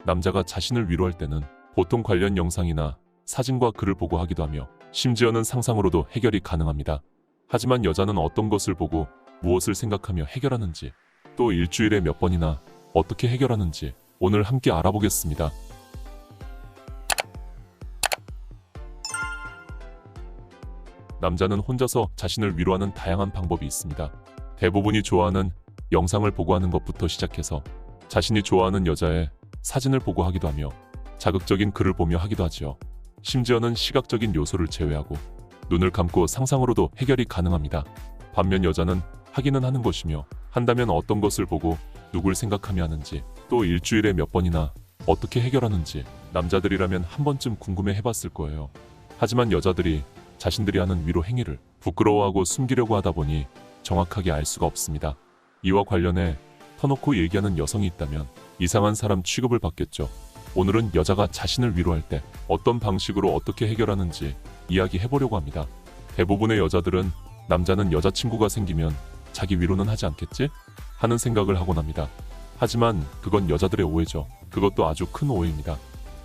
남자가 자신을 위로할 때는 보통 관련 영상이나 사진과 글을 보고 하기도 하며 심지어는 상상으로도 해결이 가능합니다. 하지만 여자는 어떤 것을 보고 무엇을 생각하며 해결하는지, 또 일주일에 몇 번이나 어떻게 해결하는지 오늘 함께 알아보겠습니다. 남자는 혼자서 자신을 위로하는 다양한 방법이 있습니다. 대부분이 좋아하는 영상을 보고 하는 것부터 시작해서 자신이 좋아하는 여자의 사진을 보고 하기도 하며 자극적인 글을 보며 하기도 하지요. 심지어는 시각적인 요소를 제외하고 눈을 감고 상상으로도 해결이 가능합니다. 반면 여자는 하기는 하는 것이며 한다면 어떤 것을 보고 누굴 생각하며 하는지, 또 일주일에 몇 번이나 어떻게 해결하는지 남자들이라면 한 번쯤 궁금해 해봤을 거예요. 하지만 여자들이 자신들이 하는 위로 행위를 부끄러워하고 숨기려고 하다 보니 정확하게 알 수가 없습니다. 이와 관련해 터놓고 얘기하는 여성이 있다면 이상한 사람 취급을 받겠죠. 오늘은 여자가 자신을 위로할 때 어떤 방식으로 어떻게 해결하는지 이야기해보려고 합니다. 대부분의 여자들은 남자는 여자친구가 생기면 자기 위로는 하지 않겠지? 하는 생각을 하곤 합니다. 하지만 그건 여자들의 오해죠. 그것도 아주 큰 오해입니다.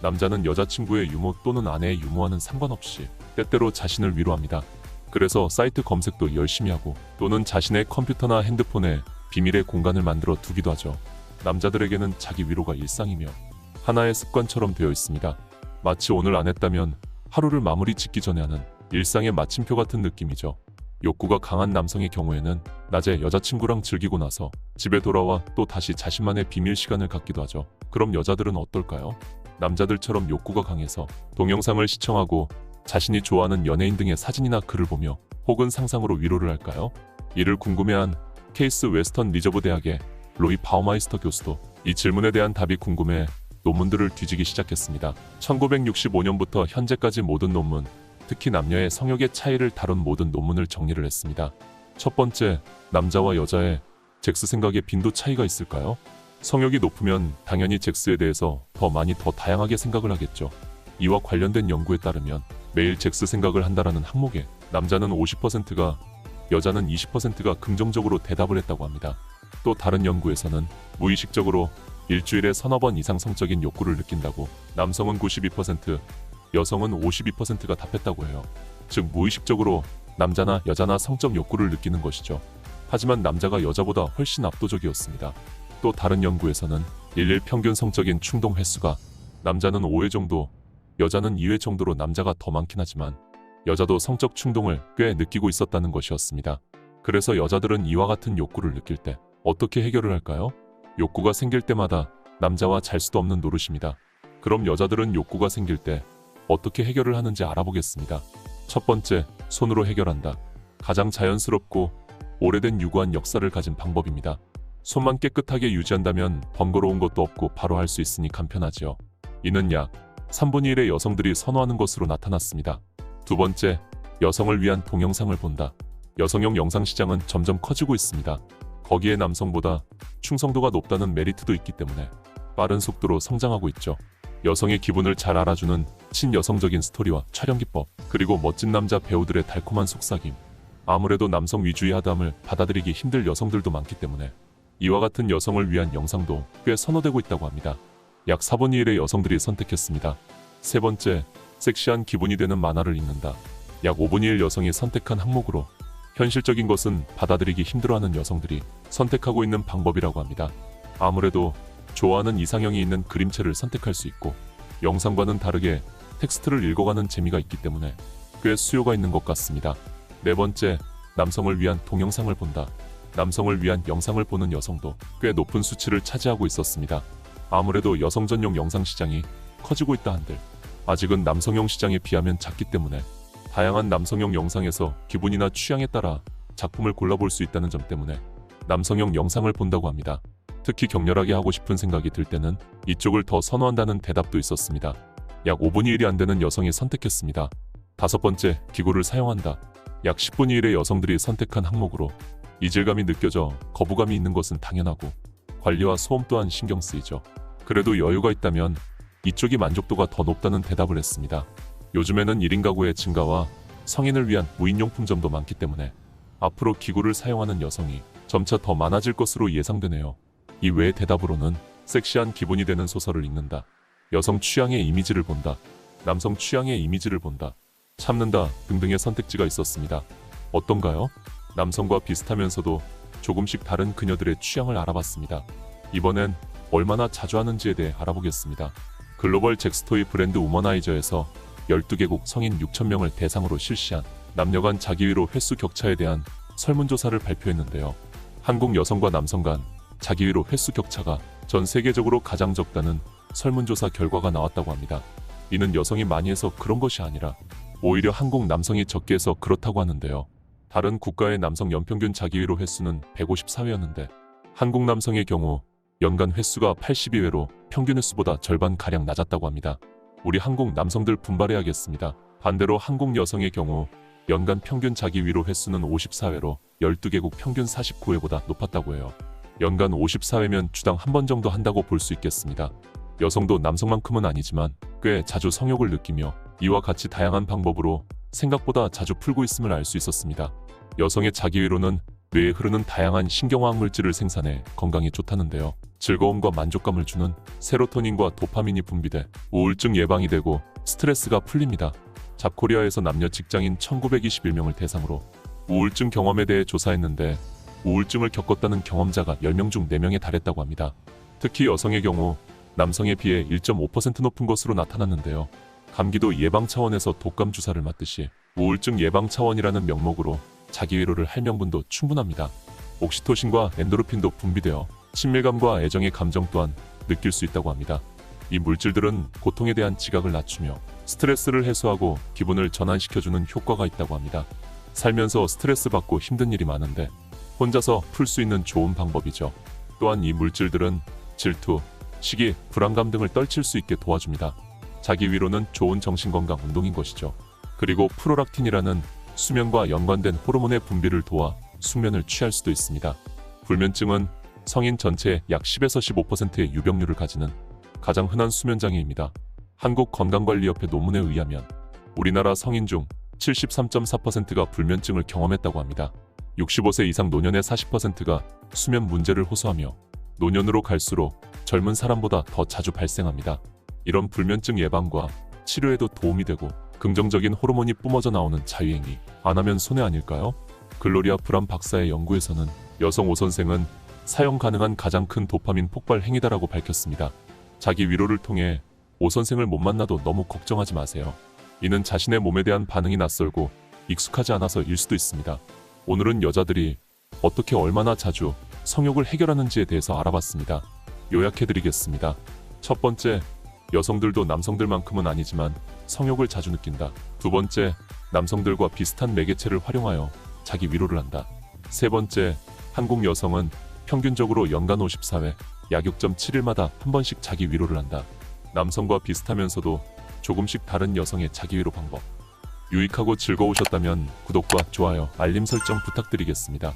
남자는 여자친구의 유머 또는 아내의 유머와는 상관없이 때때로 자신을 위로합니다. 그래서 사이트 검색도 열심히 하고 또는 자신의 컴퓨터나 핸드폰에 비밀의 공간을 만들어 두기도 하죠. 남자들에게는 자기 위로가 일상이며 하나의 습관처럼 되어 있습니다. 마치 오늘 안 했다면 하루를 마무리 짓기 전에 하는 일상의 마침표 같은 느낌이죠. 욕구가 강한 남성의 경우에는 낮에 여자친구랑 즐기고 나서 집에 돌아와 또 다시 자신만의 비밀 시간을 갖기도 하죠. 그럼 여자들은 어떨까요? 남자들처럼 욕구가 강해서 동영상을 시청하고 자신이 좋아하는 연예인 등의 사진이나 글을 보며 혹은 상상으로 위로를 할까요? 이를 궁금해한 케이스 웨스턴 리저브 대학의 로이 바우마이스터 교수도 이 질문에 대한 답이 궁금해 논문들을 뒤지기 시작했습니다. 1965년부터 현재까지 모든 논문, 특히 남녀의 성욕의 차이를 다룬 모든 논문을 정리를 했습니다. 첫 번째, 남자와 여자의 섹스 생각에 빈도 차이가 있을까요? 성욕이 높으면 당연히 섹스에 대해서 더 많이 더 다양하게 생각을 하겠죠. 이와 관련된 연구에 따르면 매일 섹스 생각을 한다라는 항목에 남자는 50%가 여자는 20%가 긍정적으로 대답을 했다고 합니다. 또 다른 연구에서는 무의식적으로 일주일에 서너 번 이상 성적인 욕구를 느낀다고 남성은 92%, 여성은 52%가 답했다고 해요. 즉 무의식적으로 남자나 여자나 성적 욕구를 느끼는 것이죠. 하지만 남자가 여자보다 훨씬 압도적이었습니다. 또 다른 연구에서는 일일 평균 성적인 충동 횟수가 남자는 5회 정도, 여자는 2회 정도로 남자가 더 많긴 하지만 여자도 성적 충동을 꽤 느끼고 있었다는 것이었습니다. 그래서 여자들은 이와 같은 욕구를 느낄 때 어떻게 해결을 할까요? 욕구가 생길 때마다 남자와 잘 수도 없는 노릇입니다. 그럼 여자들은 욕구가 생길 때 어떻게 해결을 하는지 알아보겠습니다. 첫 번째, 손으로 해결한다. 가장 자연스럽고 오래된 유구한 역사를 가진 방법입니다. 손만 깨끗하게 유지한다면 번거로운 것도 없고 바로 할 수 있으니 간편하지요. 이는 약 3분의 1의 여성들이 선호하는 것으로 나타났습니다. 두 번째, 여성을 위한 동영상을 본다. 여성용 영상 시장은 점점 커지고 있습니다. 거기에 남성보다 충성도가 높다는 메리트도 있기 때문에 빠른 속도로 성장하고 있죠. 여성의 기분을 잘 알아주는 친여성적인 스토리와 촬영 기법, 그리고 멋진 남자 배우들의 달콤한 속삭임. 아무래도 남성 위주의 하담을 받아들이기 힘들 여성들도 많기 때문에 이와 같은 여성을 위한 영상도 꽤 선호되고 있다고 합니다. 약 4분의 1의 여성들이 선택했습니다. 세 번째, 섹시한 기분이 되는 만화를 읽는다. 약 5분의 1 여성이 선택한 항목으로 현실적인 것은 받아들이기 힘들어하는 여성들이 선택하고 있는 방법이라고 합니다. 아무래도 좋아하는 이상형이 있는 그림체를 선택할 수 있고 영상과는 다르게 텍스트를 읽어가는 재미가 있기 때문에 꽤 수요가 있는 것 같습니다. 네 번째, 남성을 위한 동영상을 본다. 남성을 위한 영상을 보는 여성도 꽤 높은 수치를 차지하고 있었습니다. 아무래도 여성 전용 영상 시장이 커지고 있다 한들 아직은 남성용 시장에 비하면 작기 때문에 다양한 남성용 영상에서 기분이나 취향에 따라 작품을 골라볼 수 있다는 점 때문에 남성용 영상을 본다고 합니다. 특히 격렬하게 하고 싶은 생각이 들 때는 이쪽을 더 선호한다는 대답도 있었습니다. 약 5분의 1이 안 되는 여성이 선택했습니다. 다섯 번째, 기구를 사용한다. 약 10분의 1의 여성들이 선택한 항목으로 이질감이 느껴져 거부감이 있는 것은 당연하고 관리와 소음 또한 신경 쓰이죠. 그래도 여유가 있다면 이쪽이 만족도가 더 높다는 대답을 했습니다. 요즘에는 1인 가구의 증가와 성인을 위한 무인용품점도 많기 때문에 앞으로 기구를 사용하는 여성이 점차 더 많아질 것으로 예상되네요. 이 외의 대답으로는 섹시한 기본이 되는 소설을 읽는다. 여성 취향의 이미지를 본다. 남성 취향의 이미지를 본다. 참는다 등등의 선택지가 있었습니다. 어떤가요? 남성과 비슷하면서도 조금씩 다른 그녀들의 취향을 알아봤습니다. 이번엔 얼마나 자주 하는지에 대해 알아보겠습니다. 글로벌 잭스토이 브랜드 우머나이저에서 12개국 성인 6,000명을 대상으로 실시한 남녀 간 자기위로 횟수 격차에 대한 설문조사를 발표했는데요. 한국 여성과 남성 간 자기위로 횟수 격차가 전 세계적으로 가장 적다는 설문조사 결과가 나왔다고 합니다. 이는 여성이 많이 해서 그런 것이 아니라 오히려 한국 남성이 적게 해서 그렇다고 하는데요. 다른 국가의 남성 연평균 자기위로 횟수는 154회였는데 한국 남성의 경우 연간 횟수가 82회로 평균 횟수보다 절반가량 낮았다고 합니다. 우리 한국 남성들 분발해야겠습니다. 반대로 한국 여성의 경우 연간 평균 자기위로 횟수는 54회로 12개국 평균 49회보다 높았다고 해요. 연간 54회면 주당 한 번 정도 한다고 볼 수 있겠습니다. 여성도 남성만큼은 아니지만 꽤 자주 성욕을 느끼며 이와 같이 다양한 방법으로 생각보다 자주 풀고 있음을 알 수 있었습니다. 여성의 자기위로는 뇌에 흐르는 다양한 신경화학 물질을 생산해 건강에 좋다는데요. 즐거움과 만족감을 주는 세로토닌과 도파민이 분비돼 우울증 예방이 되고 스트레스가 풀립니다. 잡코리아에서 남녀 직장인 1921명을 대상으로 우울증 경험에 대해 조사했는데 우울증을 겪었다는 경험자가 10명 중 4명에 달했다고 합니다. 특히 여성의 경우 남성에 비해 1.5% 높은 것으로 나타났는데요. 감기도 예방 차원에서 독감 주사를 맞듯이 우울증 예방 차원이라는 명목으로 자기위로를 할 명분도 충분합니다. 옥시토신과 엔도르핀도 분비되어 친밀감과 애정의 감정 또한 느낄 수 있다고 합니다. 이 물질들은 고통에 대한 지각을 낮추며 스트레스를 해소하고 기분을 전환시켜주는 효과가 있다고 합니다. 살면서 스트레스 받고 힘든 일이 많은데 혼자서 풀 수 있는 좋은 방법이죠. 또한 이 물질들은 질투, 시기, 불안감 등을 떨칠 수 있게 도와줍니다. 자기 위로는 좋은 정신건강 운동인 것이죠. 그리고 프로락틴이라는 수면과 연관된 호르몬의 분비를 도와 숙면을 취할 수도 있습니다. 불면증은 성인 전체의 약 10에서 15%의 유병률을 가지는 가장 흔한 수면장애입니다. 한국건강관리협회 논문에 의하면 우리나라 성인 중 73.4%가 불면증을 경험했다고 합니다. 65세 이상 노년의 40%가 수면 문제를 호소하며 노년으로 갈수록 젊은 사람보다 더 자주 발생합니다. 이런 불면증 예방과 치료에도 도움이 되고 긍정적인 호르몬이 뿜어져 나오는 자유행위 안 하면 손해 아닐까요? 글로리아 브람 박사의 연구에서는 여성 오 선생은 사용 가능한 가장 큰 도파민 폭발 행위다라고 밝혔습니다. 자기 위로를 통해 오 선생을 못 만나도 너무 걱정하지 마세요. 이는 자신의 몸에 대한 반응이 낯설고 익숙하지 않아서일 수도 있습니다. 오늘은 여자들이 어떻게 얼마나 자주 성욕을 해결하는지에 대해서 알아봤습니다. 요약해드리겠습니다. 첫 번째, 여성들도 남성들만큼은 아니지만 성욕을 자주 느낀다. 두 번째, 남성들과 비슷한 매개체를 활용하여 자기 위로를 한다. 세 번째, 한국 여성은 평균적으로 연간 54회, 약 6.7일마다 한 번씩 자기 위로를 한다. 남성과 비슷하면서도 조금씩 다른 여성의 자기 위로 방법. 유익하고 즐거우셨다면 구독과 좋아요, 알림 설정 부탁드리겠습니다.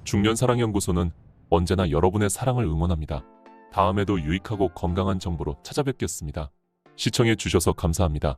중년사랑연구소는 언제나 여러분의 사랑을 응원합니다. 다음에도 유익하고 건강한 정보로 찾아뵙겠습니다. 시청해 주셔서 감사합니다.